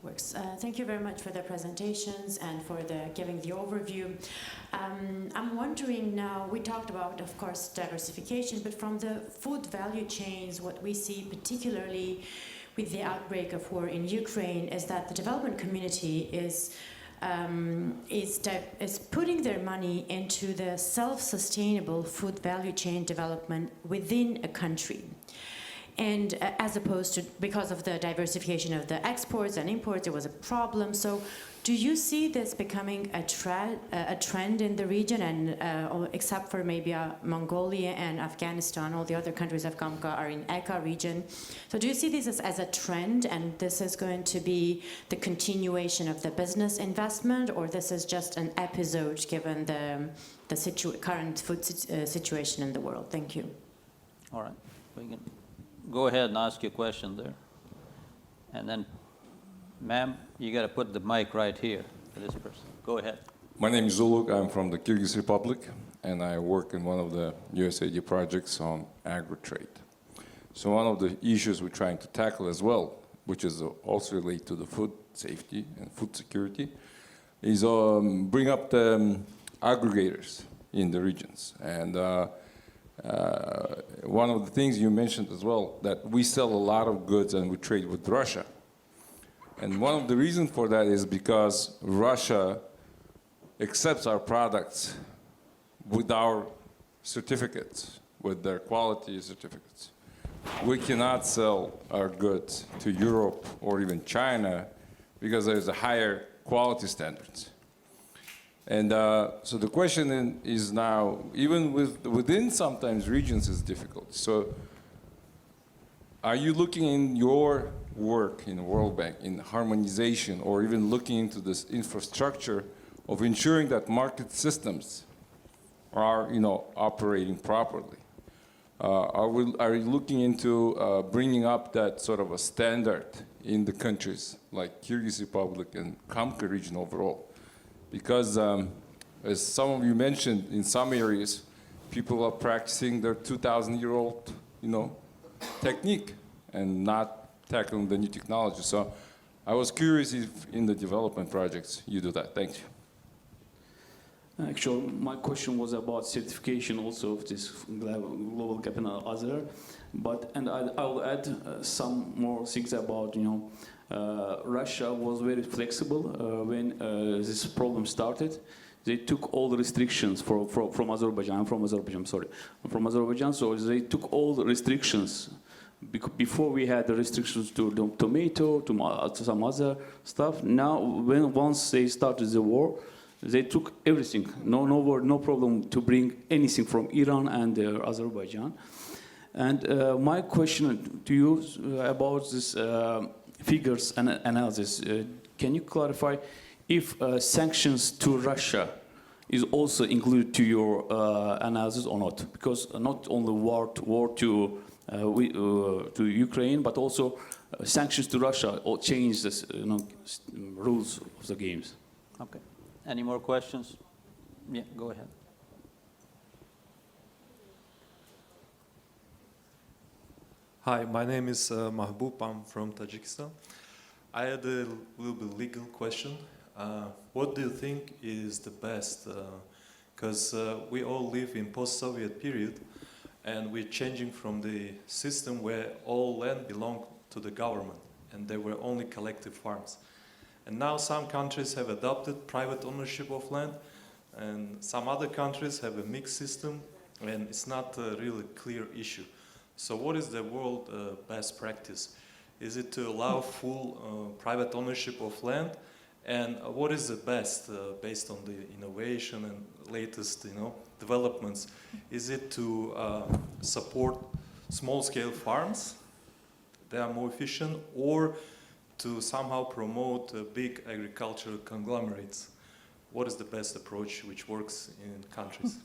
Works. Thank you very much for the presentations and for giving the overview. I'm wondering now, we talked about, of course, diversification, but from the food value chains, what we see particularly with the outbreak of war in Ukraine is that the development community is putting their money into the self-sustainable food value chain development within a country. and as opposed to, because of the diversification of the exports and imports, it was a problem. So do you see this becoming a trend in the region, and except for maybe Mongolia and Afghanistan, all the other countries of CAMCA are in ECA region. So do you see this as a trend, and this is going to be the continuation of the business investment, or this is just an episode given the current food situation in the world? Thank you. All right. We can go ahead and ask your question there. And then, ma'am, you got to put the mic right here for this person. Go ahead. My name is Zuluk. I'm from the Kyrgyz Republic, and I work in one of the USAID projects on agri-trade. So one of the issues we're trying to tackle as well, which is also related to the food safety and food security, is bring up the aggregators in the regions. And one of the things you mentioned as well, that we sell a lot of goods and we trade with Russia. And one of the reasons for that is because Russia accepts our products with our certificates, with their quality certificates. We cannot sell our goods to Europe or even China because there's a higher quality standards. And so the question is now, even within sometimes regions is difficult. So are you looking in your work in the World Bank in harmonization, or even looking into this infrastructure of ensuring that market systems are, operating properly? Are you looking into bringing up that sort of a standard in the countries like Kyrgyz Republic and CAMCA region overall? Because as some of you mentioned, in some areas, people are practicing their 2,000-year-old, technique and not tackling the new technology. So I was curious if in the development projects you do that. Thank you. Actually, my question was about certification also of this global gap and other, and I'll add some more things about, Russia was very flexible when this problem started. They took all the restrictions from Azerbaijan. I'm from Azerbaijan, sorry. I'm from Azerbaijan, so they took all the restrictions. Before we had the restrictions to the tomato, to some other stuff. Now, once they started the war, they took everything. No problem to bring anything from Iran and Azerbaijan. And my question to you about this figures and analysis, can you clarify if sanctions to Russia is also included to your analysis or not? Because not only war to Ukraine, but also sanctions to Russia or change the rules of the games. Okay. Any more questions? Yeah, go ahead. Hi, my name is Mahbub. I'm from Tajikistan. I had a little bit legal question. What do you think is the best? Because we all live in post-Soviet period, and we're changing from the system where all land belonged to the government, and there were only collective farms. And now some countries have adopted private ownership of land, and some other countries have a mixed system, and it's not a really clear issue. So what is the world best practice? Is it to allow full private ownership of land? And what is the best based on the innovation and latest developments? Is it to support small-scale farms? They are more efficient, or to somehow promote big agricultural conglomerates? What is the best approach which works in countries?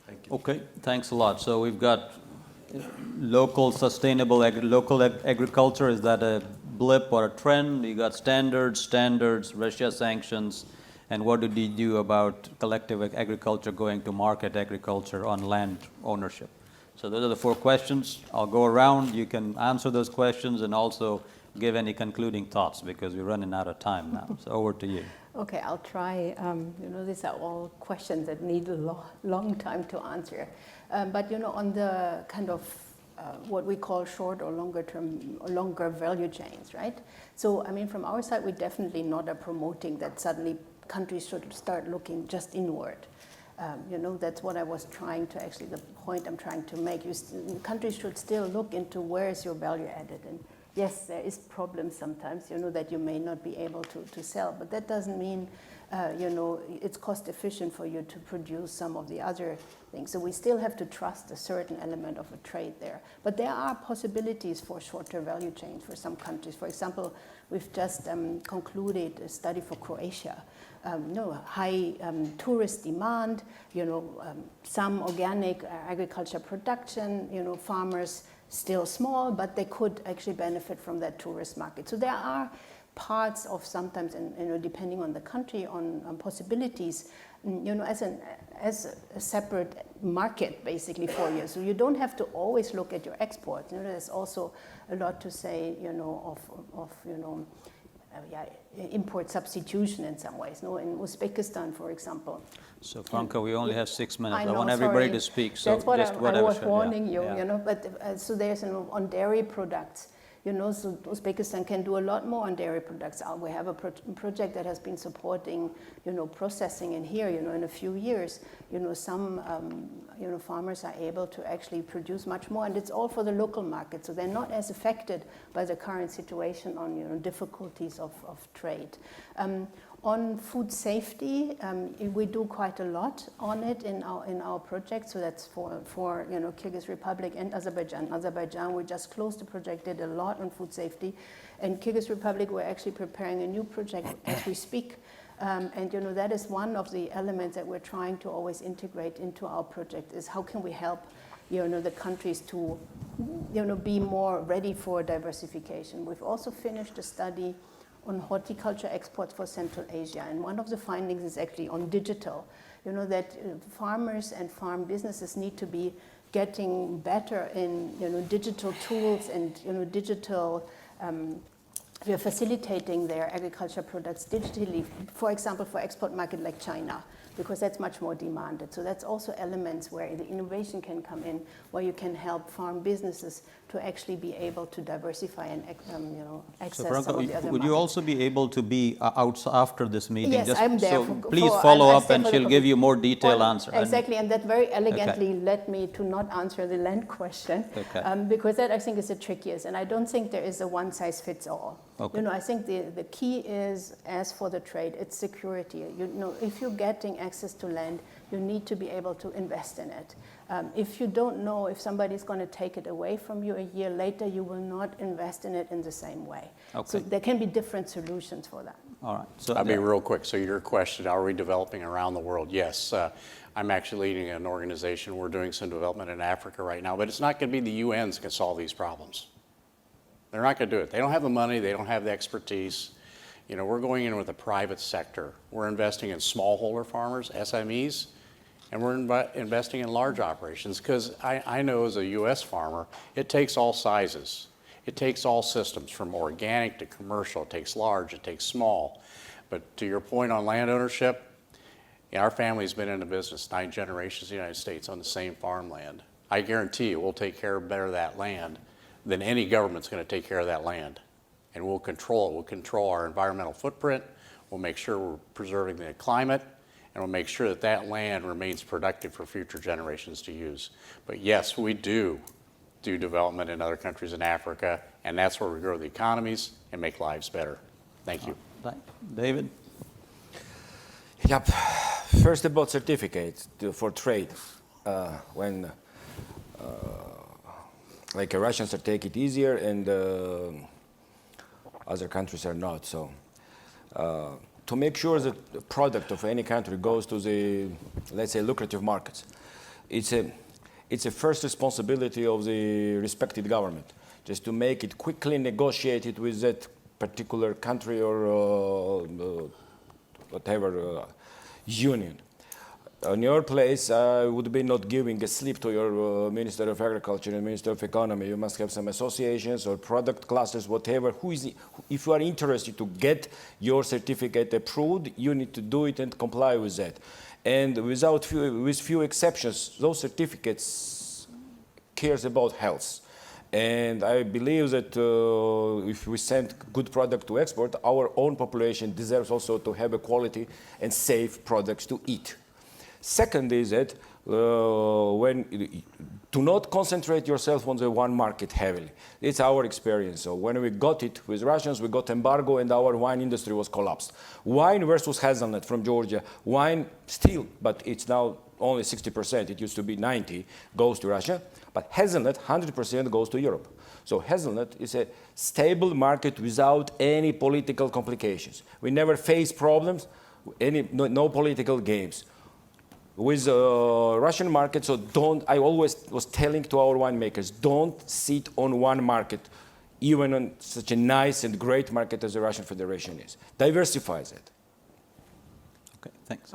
Thank you. Okay, thanks a lot. So we've got local sustainable local agriculture. Is that a blip or a trend? You got standards, Russia sanctions, and what did you do about collective agriculture going to market agriculture on land ownership? So those are the 4 questions. I'll go around. You can answer those questions and also give any concluding thoughts, because we're running out of time now. So over to you. Okay, I'll try. These are all questions that need a long time to answer. But on the kind of what we call short or longer term or longer value chains, right? So, from our side, we definitely not are promoting that suddenly countries should start looking just inward. That's what I was trying to, actually, the point I'm trying to make. Countries should still look into where is your value added. And yes, there is problems sometimes, that you may not be able to sell, but that doesn't mean, it's cost efficient for you to produce some of the other things. So we still have to trust a certain element of a trade there. But there are possibilities for shorter value chains for some countries. For example, we've just concluded a study for Croatia. High tourist demand, some organic agriculture production, farmers still small, but they could actually benefit from that tourist market. So there are parts of sometimes, depending on the country, on possibilities, as a separate market basically for you. So you don't have to always look at your exports. There's also a lot to say, import substitution in some ways. In Uzbekistan, for example. So, Frauke, we only have 6 minutes. I know, want everybody sorry. to speak. So that's what just I was yeah, warning you, yeah. But so there's on dairy products. So Uzbekistan can do a lot more on dairy products. We have a project that has been supporting, processing in here, in a few years, some, farmers are able to actually produce much more, and it's all for the local market. So they're not as affected by the current situation on, difficulties of trade. On food safety, we do quite a lot on it in our project. So that's for Kyrgyz Republic and Azerbaijan. Azerbaijan, we just closed the project, did a lot on food safety. And Kyrgyz Republic, we're actually preparing a new project as we speak. And that is one of the elements that we're trying to always integrate into our project, is how can we help the countries to be more ready for diversification. We've also finished a study on horticulture exports for Central Asia. And one of the findings is actually on digital, that farmers and farm businesses need to be getting better in, digital tools and, digital, we are facilitating their agriculture products digitally, for example, for export market like China, because that's much more demanded. So that's also elements where the innovation can come in, where you can help farm businesses to actually be able to diversify and access So, Frauke, some of the other would you markets. also be able to be out after this meeting? Yes, I'm there. So please follow up and she'll give you more detailed answer. Exactly, and that very elegantly led me to not answer the land question, because that I think is the trickiest, and I don't think there is a one-size-fits-all. Okay. I think the key is, as for the trade, it's security. If you're getting access to land, you need to be able to invest in it. If you don't know if somebody's going to take it away from you a year later, you will not invest in it in the same way. Okay. So there can be different solutions for that. All right. So I'll be real quick. So your question, are we developing around the world? Yes. I'm actually leading an organization. We're doing some development in Africa right now, but it's not going to be the UN's can solve these problems. They're not going to do it. They don't have the money. They don't have the expertise. We're going in with the private sector. We're investing in smallholder farmers, SMEs, and we're investing in large operations, because I know as a U.S. farmer, it takes all sizes. It takes all systems, from organic to commercial. It takes large, it takes small. But to your point on land ownership, our family's been in the business 9 generations in the United States on the same farmland. I guarantee you we'll take care better of that land than any government's going to take care of that land. And we'll control it. We'll control our environmental footprint. We'll make sure we're preserving the climate, and we'll make sure that that land remains productive for future generations to use. But yes, we do development in other countries in Africa, and that's where we grow the economies and make lives better. Thank you. David? Yep. First, about certificates for trade. When Russians are taking it easier and other countries are not. So to make sure that the product of any country goes to the, let's say, lucrative markets, it's a first responsibility of the respected government, just to make it quickly negotiated with that particular country or whatever union. In your place, I would be not giving a slip to your Minister of Agriculture and Minister of Economy. You must have some associations or product clusters, whatever. If you are interested to get your certificate approved, you need to do it and comply with that. And with few exceptions, those certificates cares about health. And I believe that if we send good product to export, our own population deserves also to have a quality and safe products to eat. Second is that do not concentrate yourself on the one market heavily. It's our experience. So when we got it with Russians, we got embargo and our wine industry was collapsed. Wine versus hazelnut from Georgia. Wine still, but it's now only 60%. It used to be 90, goes to Russia. But hazelnut, 100% goes to Europe. So hazelnut is a stable market without any political complications. We never face problems, no political games. With Russian market, so I always was telling to our winemakers, don't sit on one market, even on such a nice and great market as the Russian Federation is. Diversifies it. Okay, thanks.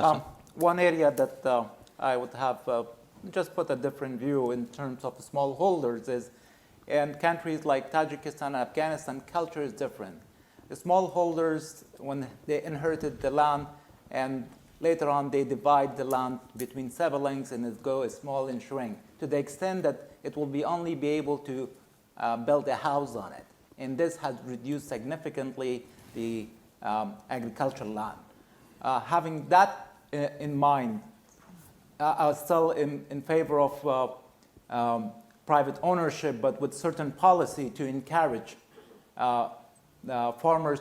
One area that I would have just put a different view in terms of smallholders is, in countries like Tajikistan, Afghanistan, culture is different. The smallholders, when they inherited the land, and later on they divide the land between siblings and it goes small and shrink to the extent that it will only be able to build a house on it. And this has reduced significantly the agricultural land. Having that in mind, I was still in favor of private ownership, but with certain policy to encourage farmers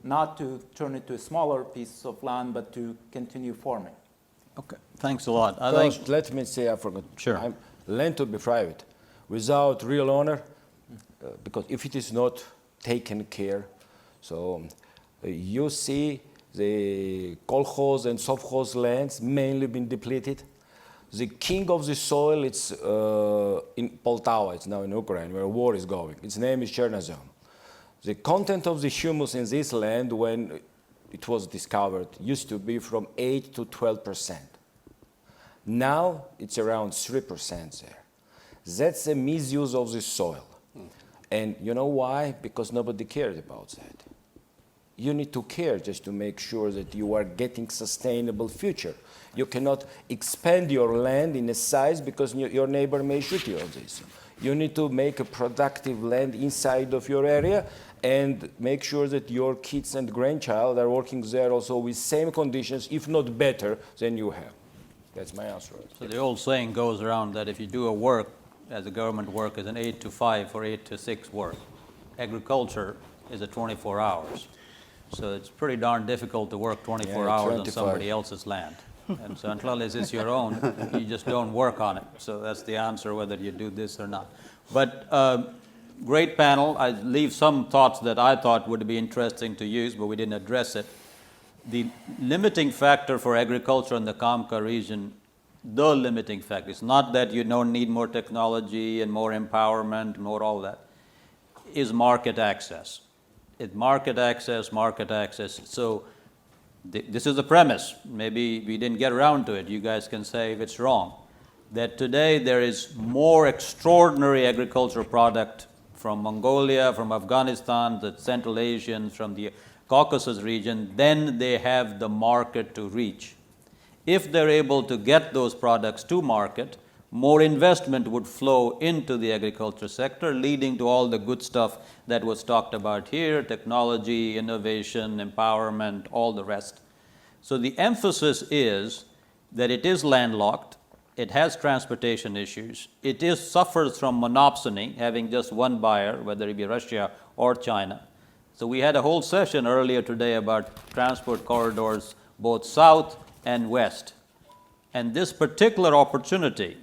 not to turn it to a smaller piece of land, but to continue farming. Okay, thanks a lot. Let me say, I forgot. Sure. Land to be private, without real owner, because if it is not taken care, so you see the kolkhoz and sovkhoz lands mainly been depleted. The king of the soil, it's in Poltava, it's now in Ukraine, where war is going. Its name is Chernozem. The content of the humus in this land, when it was discovered, used to be from 8 to 12%. Now it's around 3% there. That's a misuse of the soil. And you know why? Because nobody cared about that. You need to care just to make sure that you are getting sustainable future. You cannot expand your land in a size because your neighbor may shoot you on this. You need to make a productive land inside of your area and make sure that your kids and grandchild are working there also with same conditions, if not better, than you have. That's my answer. So the old saying goes around that if you do a work, as a government work, is an 8 to 5 or 8 to 6 work. Agriculture is a 24 hours. So it's pretty darn difficult to work 24 hours 25. on somebody else's land. And so until it's your own, you just don't work on it. So that's the answer, whether you do this or not. But great panel. I leave some thoughts that I thought would be interesting to use, but we didn't address it. The limiting factor for agriculture in the CAMCA region, the limiting factor, it's not that you don't need more technology and more empowerment, more all that, is market access. It's market access. So this is the premise. Maybe we didn't get around to it. You guys can say if it's wrong. That today there is more extraordinary agricultural product from Mongolia, from Afghanistan, the Central Asians, from the Caucasus region, than they have the market to reach. If they're able to get those products to market, more investment would flow into the agriculture sector, leading to all the good stuff that was talked about here, technology, innovation, empowerment, all the rest. So the emphasis is that it is landlocked, it has transportation issues, it suffers from monopsony, having just one buyer, whether it be Russia or China. So we had a whole session earlier today about transport corridors, both south and west. And this particular opportunity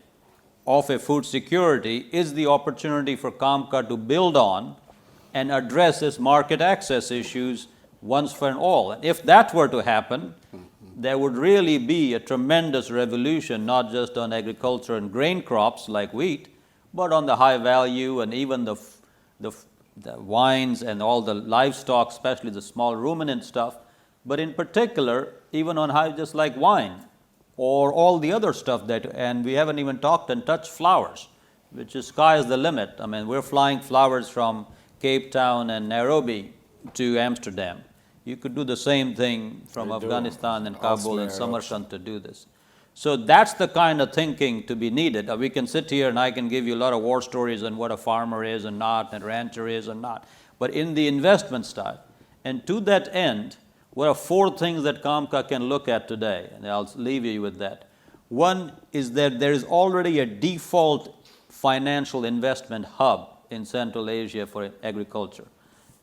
of a food security is the opportunity for CAMCA to build on and address its market access issues once for all. And if that were to happen, there would really be a tremendous revolution, not just on agriculture and grain crops like wheat, but on the high value and even the wines and all the livestock, especially the small ruminant stuff, but in particular, even on high, just like wine, or all the other stuff and we haven't even talked and touched flowers, which is sky is the limit. I mean, we're flying flowers from Cape Town and Nairobi to Amsterdam. You could do the same thing from Afghanistan and Kabul and Samarkand to do this. So that's the kind of thinking to be needed. We can sit here and I can give you a lot of war stories on what a farmer is and not, and a rancher is and not. But in the investment style, and to that end, what are 4 things that CAMCA can look at today? And I'll leave you with that. One is that there is already a default financial investment hub in Central Asia for agriculture.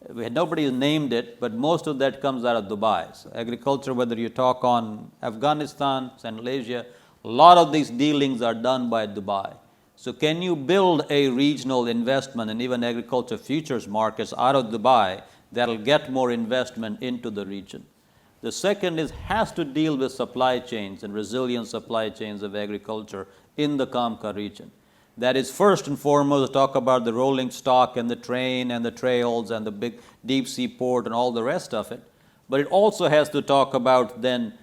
Nobody has named it, but most of that comes out of Dubai. So agriculture, whether you talk on Afghanistan, Central Asia, a lot of these dealings are done by Dubai. So can you build a regional investment and even agriculture futures markets out of Dubai that'll get more investment into the region? The second has to deal with supply chains and resilient supply chains of agriculture in the CAMCA region. That is first and foremost talk about the rolling stock and the train and the trails and the big deep sea port and all the rest of it. But it also has to talk about then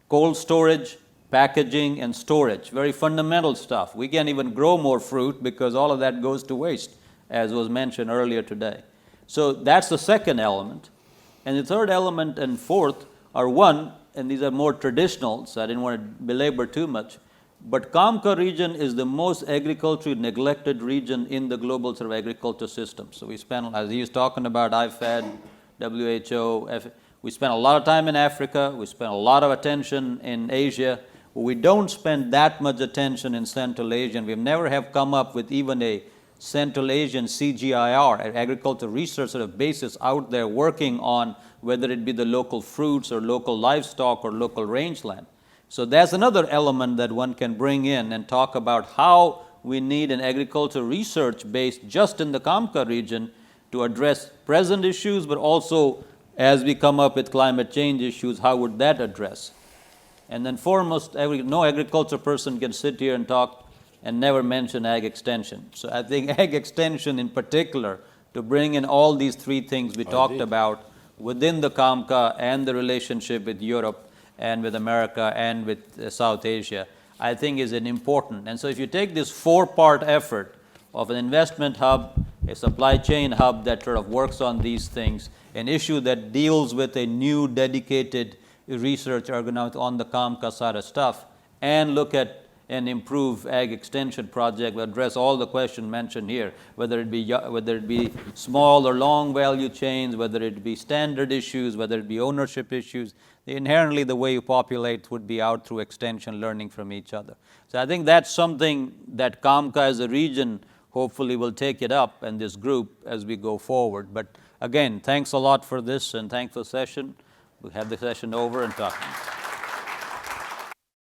cold storage, packaging, and storage, very fundamental stuff. We can't even grow more fruit because all of that goes to waste, as was mentioned earlier today. So that's the second element. And the third element and fourth are one, and these are more traditional, so I didn't want to belabor too much, but CAMCA region is the most agriculturally neglected region in the global sort of agriculture system. So we spent, as he was talking about IFAD, WHO, we spent a lot of time in Africa, we spent a lot of attention in Asia. We don't spend that much attention in Central Asia, and we've never have come up with even a Central Asian CGIR, an agriculture research sort of basis out there working on whether it be the local fruits or local livestock or local rangeland. So that's another element that one can bring in and talk about how we need an agriculture research base just in the CAMCA region to address present issues, but also as we come up with climate change issues, how would that address? And then foremost, no agriculture person can sit here and talk and never mention ag extension. So I think ag extension in particular, to bring in all these three things we talked about within the CAMCA and the relationship with Europe and with America and with South Asia, I think is an important. And so if you take this four-part effort of an investment hub, a supply chain hub that sort of works on these things, an issue that deals with a new dedicated research organized on the CAMCA side of stuff, and look at and improve ag extension project will address all the questions mentioned here, whether it be small or long value chains, whether it be standard issues, whether it be ownership issues. Inherently, the way you populate would be out through extension, learning from each other. So I think that's something that CAMCA as a region hopefully will take it up, and this group, as we go forward. But again, thanks a lot for this, and thanks for the session. We'll have the session over and talk.